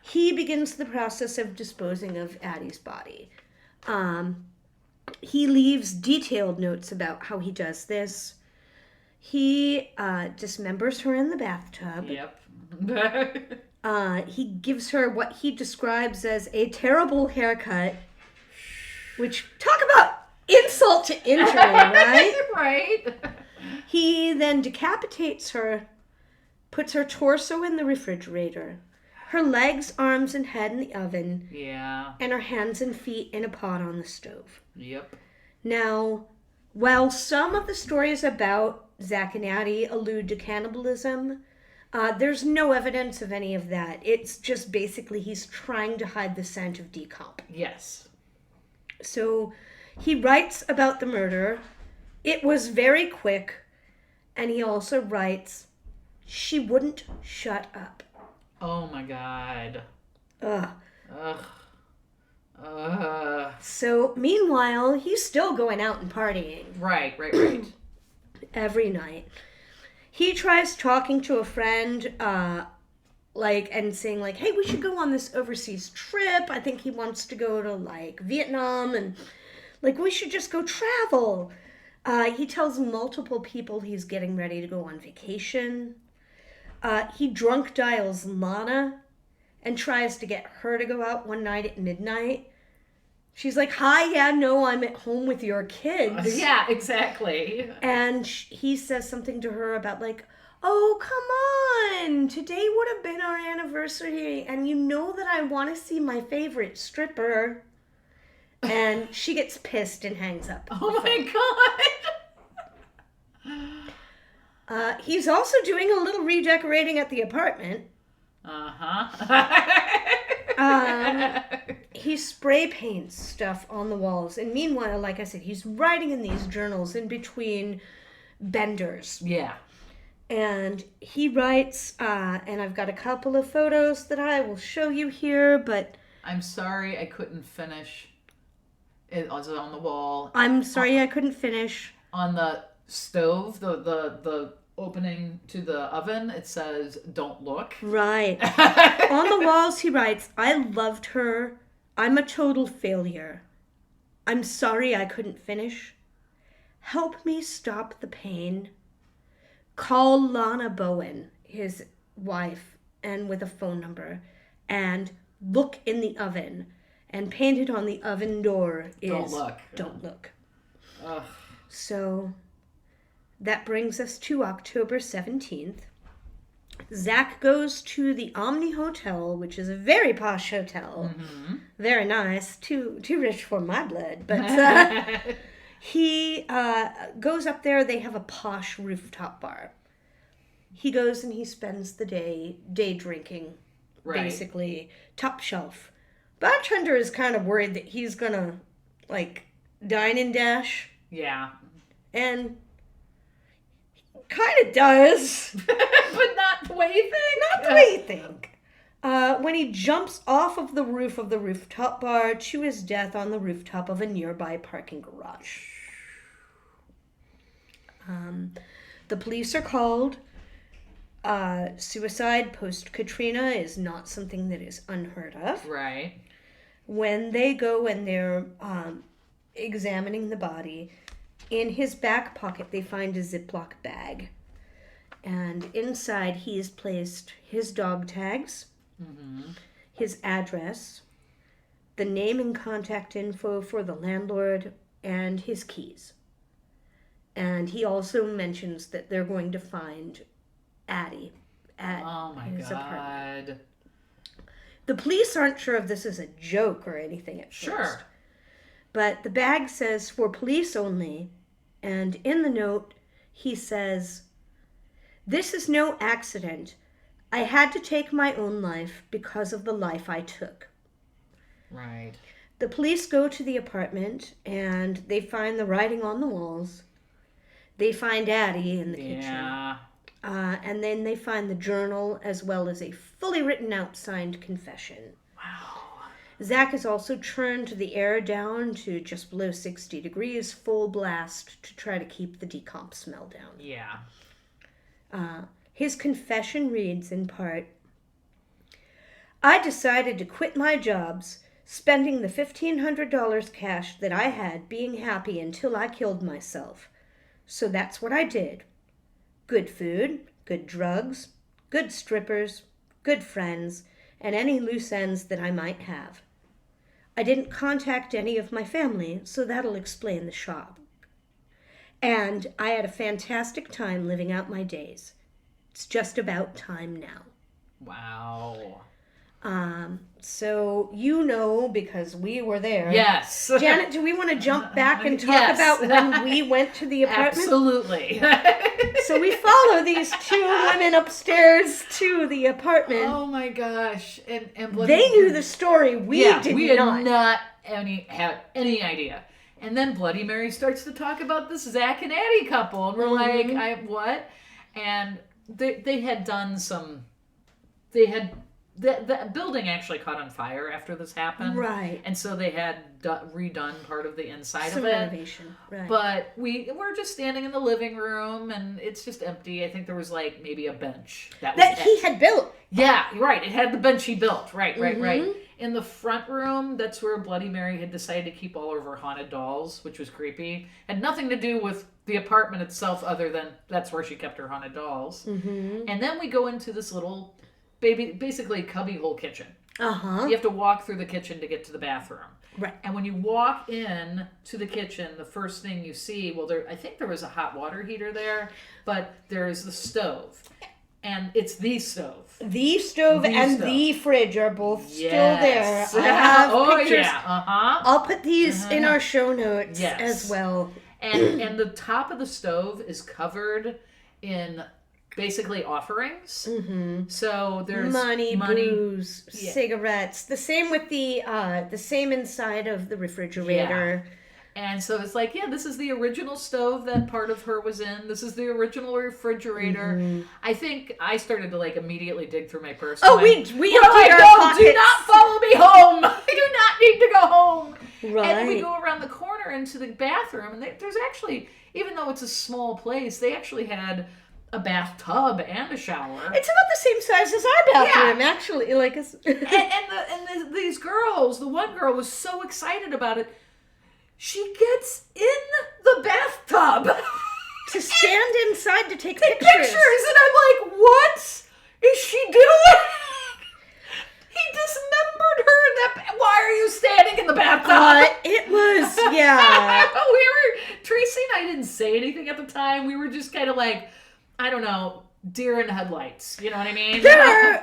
he begins the process of disposing of Addie's body. He leaves detailed notes about how he does this. He dismembers her in the bathtub. Yep. He gives her what he describes as a terrible haircut, which, talk about insult to injury, right? Right. He then decapitates her, puts her torso in the refrigerator, her legs, arms, and head in the oven, and her hands and feet in a pot on the stove. Yep. Now, while some of the stories about Zack and Addie allude to cannibalism, there's no evidence of any of that. It's just basically he's trying to hide the scent of decomp. Yes. So he writes about the murder. It was very quick. And he also writes, she wouldn't shut up. Oh my God. Ugh. Ugh. So meanwhile, he's still going out and partying. Right. Every night. He tries talking to a friend, and saying, like, hey, we should go on this overseas trip. I think he wants to go to, like, Vietnam, and, like, we should just go travel. He tells multiple people he's getting ready to go on vacation. He drunk dials Lana and tries to get her to go out one night at midnight. She's like, hi, yeah, no, I'm at home with your kids. Yeah, exactly. And he says something to her about, like, oh, come on, today would have been our anniversary, and you know that I want to see my favorite stripper. And she gets pissed and hangs up. Oh my God. He's also doing a little redecorating at the apartment. He spray paints stuff on the walls. And meanwhile, like I said, he's writing in these journals in between benders. Yeah. And he writes, and I've got a couple of photos that I will show you here, but... I'm sorry I couldn't finish. It was on the wall. I'm sorry I couldn't finish. On the stove, the opening to the oven, it says, don't look. Right. On the walls, he writes, I loved her. I'm a total failure. I'm sorry I couldn't finish. Help me stop the pain. Call Lana Bowen, his wife, and with a phone number. And look in the oven. And painted on the oven door is... Don't look. Don't look. Ugh. So that brings us to October 17th. Zack goes to the Omni Hotel, which is a very posh hotel. Mm-hmm. Very nice. Too rich for my blood. But he goes up there. They have a posh rooftop bar. He goes and he spends the day drinking, basically. Top shelf. Bartender is kind of worried that he's gonna, like, dine and dash. Yeah. And kind of does. But not the way you think. Not the way you think. When he jumps off of the rooftop bar to his death on the rooftop of a nearby parking garage. The police are called. Suicide post-Katrina is not something that is unheard of. Right. When they go and they're examining the body, in his back pocket they find a Ziploc bag. And inside he has placed his dog tags, his address, the name and contact info for the landlord, and his keys. And he also mentions that they're going to find Addie at his apartment. The police aren't sure if this is a joke or anything at first. But the bag says for police only, and in the note he says, "This is no accident. I had to take my own life because of the life I took." Right. The police go to the apartment and they find the writing on the walls. They find Addie in the kitchen. And then they find the journal as well as a fully written out signed confession. Wow. Zack has also turned the air down to just below 60 degrees, full blast, to try to keep the decomp smell down. Yeah. His confession reads in part, "I decided to quit my jobs, spending the $1,500 cash that I had being happy until I killed myself. So that's what I did. Good food, good drugs, good strippers, good friends, and any loose ends that I might have. I didn't contact any of my family, so that'll explain the shock. And I had a fantastic time living out my days. It's just about time now." Wow. So because we were there. Yes. Janet, do we want to jump back and talk Yes. about when we went to the apartment? Absolutely. So we follow these two women upstairs to the apartment. Oh my gosh. And They knew the story. We did not have any idea. And then Bloody Mary starts to talk about this Zack and Addie couple. And we're like, what? And they had done some... The building actually caught on fire after this happened. Right. And so they had redone part of the inside Some of it. renovation. Right. But we're just standing in the living room and it's just empty. I think there was like maybe a bench. That he had built. Yeah, right. It had the bench he built. Right. In the front room, that's where Bloody Mary had decided to keep all of her haunted dolls, which was creepy. Had nothing to do with the apartment itself other than that's where she kept her haunted dolls. Mm-hmm. And then we go into this little... basically cubbyhole kitchen. Uh-huh. You have to walk through the kitchen to get to the bathroom. Right. And when you walk in to the kitchen, the first thing you see, I think there was a hot water heater there, but there is the stove. And it's the stove. The stove the fridge are both still there. Yes. I have pictures. Yeah. Uh-huh. I'll put these in our show notes as well. And the top of the stove is covered in... basically offerings. Mm-hmm. So there's money, booze, cigarettes. The same with the same inside of the refrigerator. Yeah. And so it's like, this is the original stove that part of her was in. This is the original refrigerator. Mm-hmm. I think I started to immediately dig through my purse. Oh, we emptied our pockets. Do not follow me home. I do not need to go home. Right. And then we go around the corner into the bathroom, and there's actually, even though it's a small place, they actually had a bathtub and a shower. It's about the same size as our bathroom, actually. Like, and these girls, the one girl was so excited about it. She gets in the bathtub to stand inside to take pictures. And I'm like, what is she doing? He dismembered her in that. Why are you standing in the bathtub? It was, Tracey and I didn't say anything at the time. We were just kind of like, I don't know, deer in headlights. You know what I mean? There are,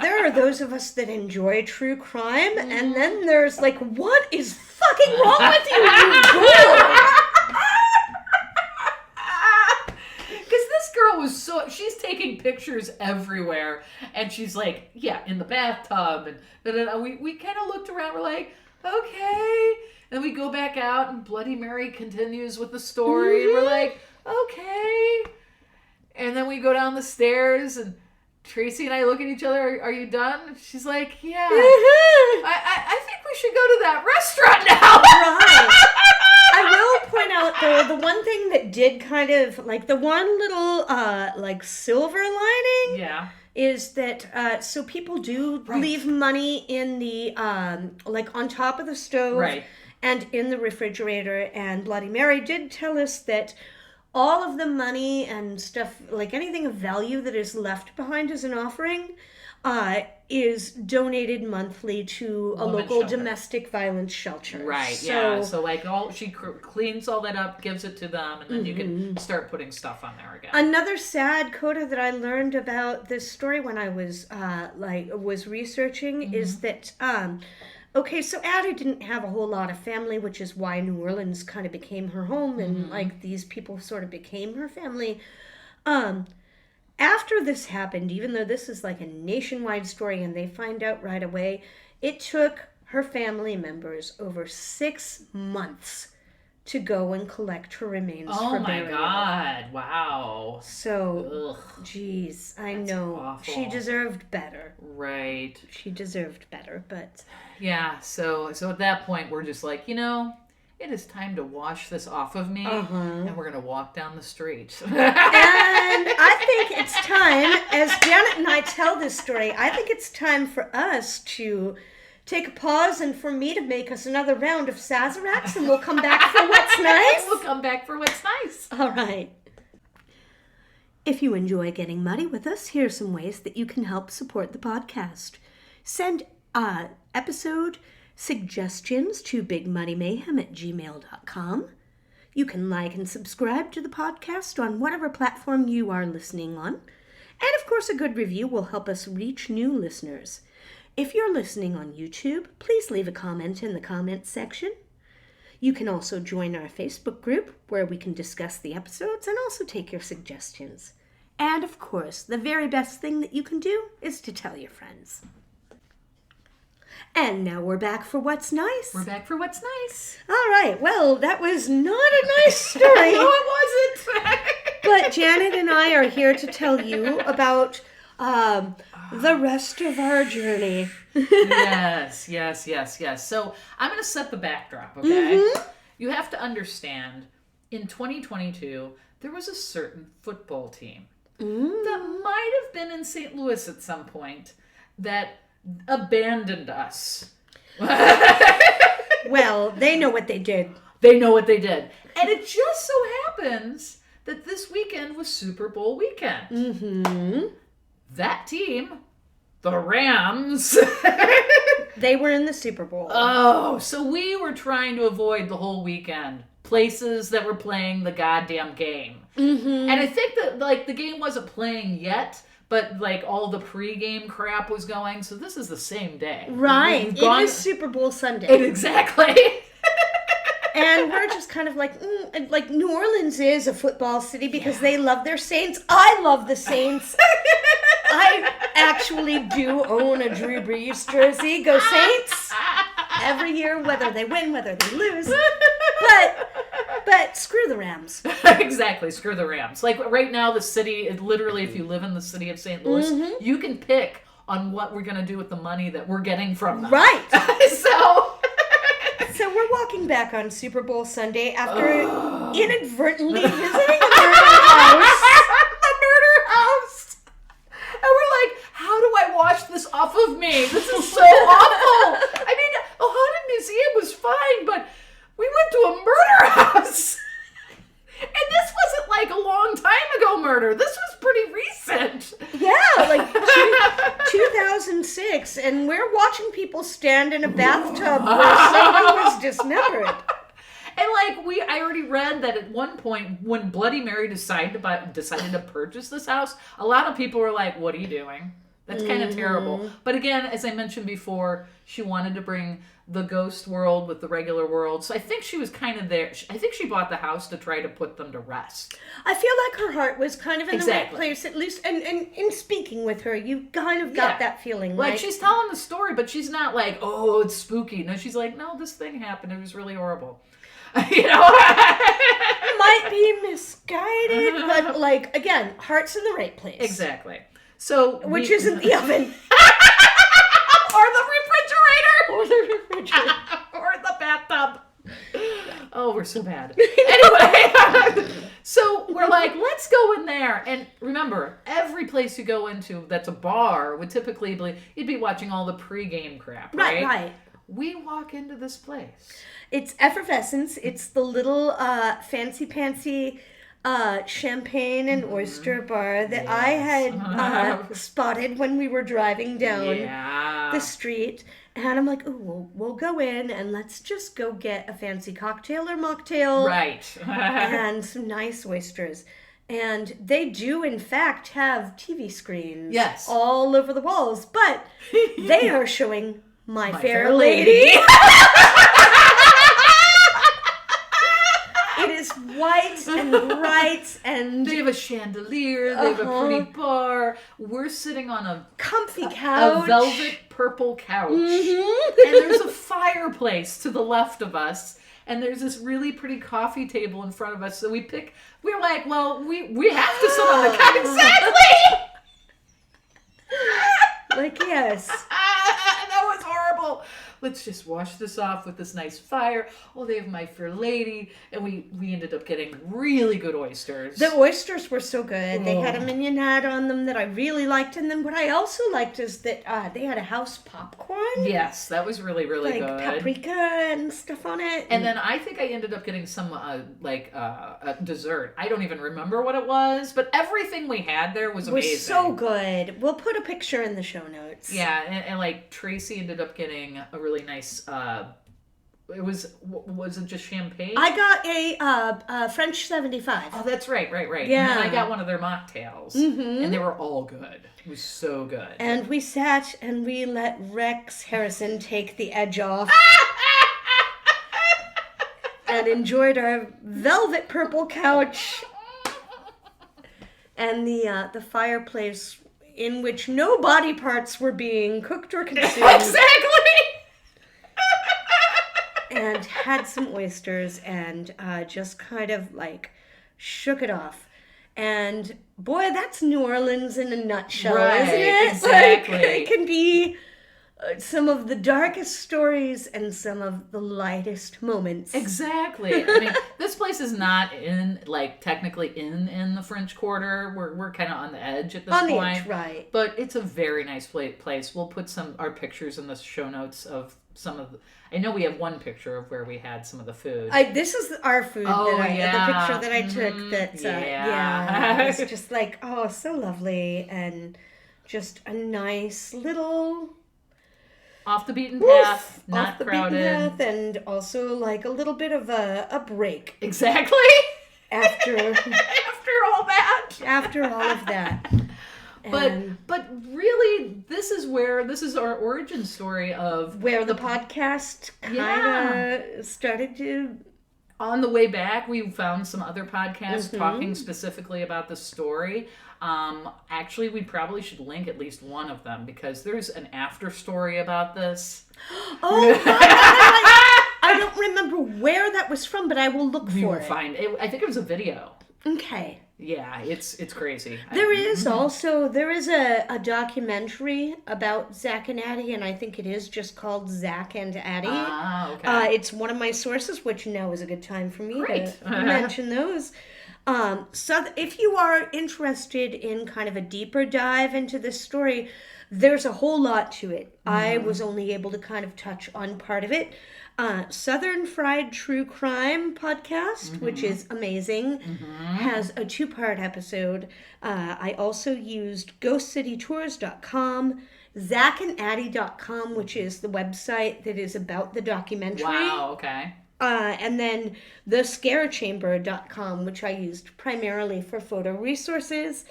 there are those of us that enjoy true crime, and then there's what is fucking wrong with you girl? Because this girl was she's taking pictures everywhere, and she's like, in the bathtub, and we kind of looked around, we're like, okay, and we go back out, and Bloody Mary continues with the story, and we're like, okay. And then we go down the stairs, and Tracey and I look at each other. Are you done? She's like, yeah. I think we should go to that restaurant now. Right. I will point out, though, the one thing that did kind of, like, the one little, like, silver lining is that, so people do leave money in the, like, on top of the stove and in the refrigerator, and Bloody Mary did tell us that all of the money and stuff, like anything of value that is left behind as an offering, is donated monthly to a local domestic violence shelter. Right, so like she cleans all that up, gives it to them, and then you can start putting stuff on there again. Another sad coda that I learned about this story when I was was researching is that okay, so Addie didn't have a whole lot of family, which is why New Orleans kind of became her home, and like these people sort of became her family. After this happened, even though this is like a nationwide story and they find out right away, it took her family members over 6 months to go and collect her remains for burial. Oh my God, wow. So, geez, I know. Awful. She deserved better. Right. She deserved better, but... Yeah, so at that point, we're just like, it is time to wash this off of me, and we're going to walk down the street. And I think it's time, as Janet and I tell this story, I think it's time for us to take a pause and for me to make us another round of Sazeracs, and we'll come back for what's nice. We'll come back for what's nice. All right. If you enjoy getting muddy with us, here are some ways that you can help support the podcast. Send episode suggestions to bigmuddymayhem@gmail.com. You can like and subscribe to the podcast on whatever platform you are listening on. And of course, a good review will help us reach new listeners. If you're listening on YouTube, please leave a comment in the comments section. You can also join our Facebook group where we can discuss the episodes and also take your suggestions. And of course, the very best thing that you can do is to tell your friends. And now we're back for What's Nice. We're back for What's Nice. All right. Well, that was not a nice story. No, it wasn't. But Janet and I are here to tell you about the rest of our journey. Yes. So I'm going to set the backdrop, okay? You have to understand, in 2022, there was a certain football team that might have been in St. Louis at some point that abandoned us. Well, they know what they did. They know what they did. And it just so happens that this weekend was Super Bowl weekend. That team, the Rams... They were in the Super Bowl. Oh, so we were trying to avoid the whole weekend. Places that were playing the goddamn game. And I think that, like, the game wasn't playing yet, but, like, all the pregame crap was going, so this is the same day. Right. It is Super Bowl Sunday. Exactly. And we're just kind of like New Orleans is a football city because they love their Saints. I love the Saints. I actually do own a Drew Brees jersey. Go Saints! Every year, whether they win, whether they lose. But screw the Rams. Exactly, screw the Rams. Like right now, the city, literally, if you live in the city of St. Louis, you can pick on what we're going to do with the money that we're getting from them. Right. So we're walking back on Super Bowl Sunday after inadvertently visiting a murder house. The murder house. And we're like, how do I wash this off of me? This is so awful. I mean, a haunted museum was fine, but we went to a murder house. And this wasn't like a long time ago murder. This was pretty recent. Yeah, like 2006, and we're watching people stand in a bathtub where someone was dismembered. And like I already read that at one point when Bloody Mary decided to purchase this house, a lot of people were like, "What are you doing? That's kind of terrible." But again, as I mentioned before, she wanted to bring the ghost world with the regular world. So I think she was kind of there. I think she bought the house to try to put them to rest. I feel like her heart was kind of in the right place, at least. And in speaking with her, you kind of got that feeling. Like she's telling the story, but she's not like, oh, it's spooky. No, she's like, no, this thing happened. It was really horrible. Might be misguided, but like, again, heart's in the right place. Exactly. So which isn't the oven. Or the refrigerator. Or the refrigerator. Or the bathtub. Oh, we're so bad. Anyway, so we're like, let's go in there. And remember, every place you go into that's a bar would typically be, you'd be watching all the pregame crap, right? Right. We walk into this place. It's Effervescence. It's the little fancy-pantsy champagne and oyster bar that I had spotted when we were driving down the street. And I'm like, ooh, we'll go in and let's just go get a fancy cocktail or mocktail. Right. And some nice oysters. And they do, in fact, have TV screens all over the walls. But they are showing My Fair Lady. It is white and bright, and they have a chandelier. They have a pretty bar. We're sitting on a comfy couch, a velvet purple couch, and there's a fireplace to the left of us, and there's this really pretty coffee table in front of us. So we're like, well, we have to sit on the couch. Exactly. Like, yes. That was horrible. Let's just wash this off with this nice fire. Oh, they have My Fair Lady. And we ended up getting really good oysters. The oysters were so good. They had a mignonette on them that I really liked. And then what I also liked is that they had a house popcorn. Yes, that was really, really good. Like paprika and stuff on it. And then I think I ended up getting some a dessert. I don't even remember what it was. But everything we had there was amazing. Was so good. We'll put a picture in the show notes. Yeah, and like Tracey ended up getting a really nice was it just champagne? I got a French 75. Oh, that's right. Yeah. And then I got one of their mocktails, and they were all good. It was so good. And we sat and we let Rex Harrison take the edge off. And enjoyed our velvet purple couch and the fireplace in which no body parts were being cooked or consumed. Exactly. And had some oysters and just kind of like shook it off. And boy, that's New Orleans in a nutshell, isn't it? Exactly. Like, it can be some of the darkest stories and some of the lightest moments. Exactly. I mean, this place is not technically in the French Quarter. We're kind of on the edge at this point. On the edge, right. But it's a very nice place. We'll put our pictures in the show notes of some of the... I know we have one picture of where we had some of the food. This is our food. The picture that I took. That it's just like, oh, so lovely, and just a nice little off the beaten path, not off the crowded, beaten path, and also like a little bit of a break. Exactly. After all that. After all of that. But really, this is our origin story of where the podcast kind of started to. On the way back, we found some other podcasts talking specifically about the story. Actually, we probably should link at least one of them because there's an after story about this. Oh, I don't remember where that was from, but I will look for it. Find it. I think it was a video. Okay. Yeah, it's crazy. There is a documentary about Zack and Addie, and I think it is just called Zack and Addie. Ah, okay. It's one of my sources, which now is a good time for me to mention those. So if you are interested in kind of a deeper dive into this story, there's a whole lot to it. I was only able to kind of touch on part of it. Southern Fried True Crime podcast, which is amazing, has a 2-part episode. I also used GhostCityTours.com, ZackandAddie.com, which is the website that is about the documentary. Wow, okay. And then TheScareChamber.com, which I used primarily for photo resources.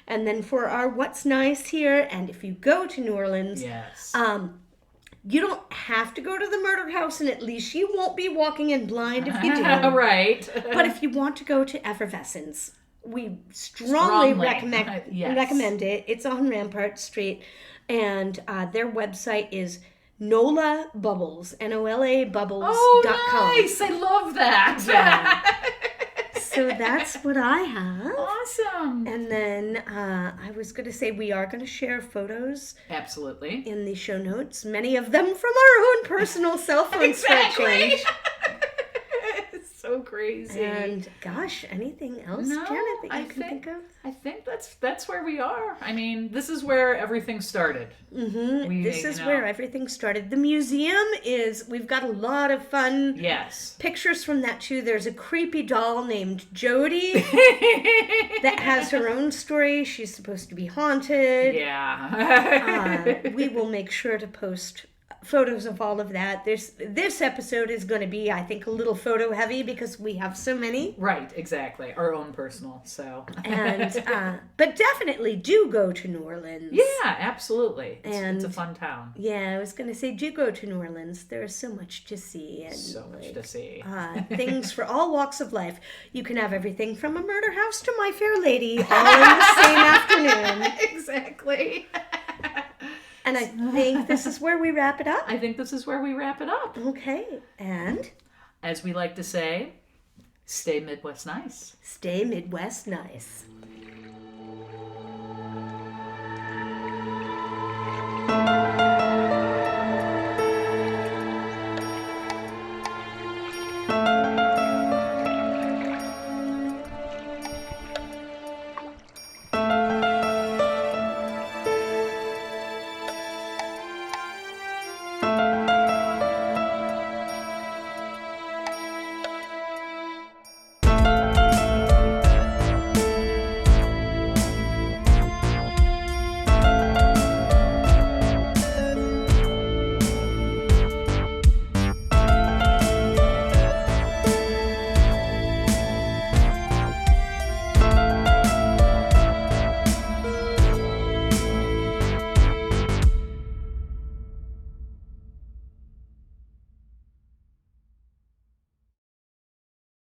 And then for our What's Nice here, and if you go to New Orleans, you don't have to go to the murder house, and at least you won't be walking in blind if you do. Right. But if you want to go to Effervescence, we strongly recommend it. It's on Rampart Street, and their website is Nola Bubbles, NOLA Bubbles.com. Oh, nice. I love that. Yeah. So that's what I have. Awesome. And then I was going to say we are going to share photos. Absolutely. In the show notes. Many of them from our own personal cell phone Exactly. It's so crazy. And gosh, anything else, Janet, that you can think of? I think that's where we are. I mean, this is where everything started. Mm-hmm. This is where everything started. The museum we've got a lot of fun pictures from that too. There's a creepy doll named Jody that has her own story. She's supposed to be haunted. Yeah. We will make sure to post photos of all of that. This episode is going to be, I think, a little photo heavy because we have so many. Right, exactly. Our own personal, so. And but definitely do go to New Orleans. Yeah, absolutely. It's a fun town. Yeah, I was going to say, do go to New Orleans. There is so much to see. And so much to see. Things for all walks of life. You can have everything from a murder house to My Fair Lady all in the same afternoon. Exactly. And I think this is where we wrap it up. Okay. And? As we like to say, stay Midwest nice. Stay Midwest nice.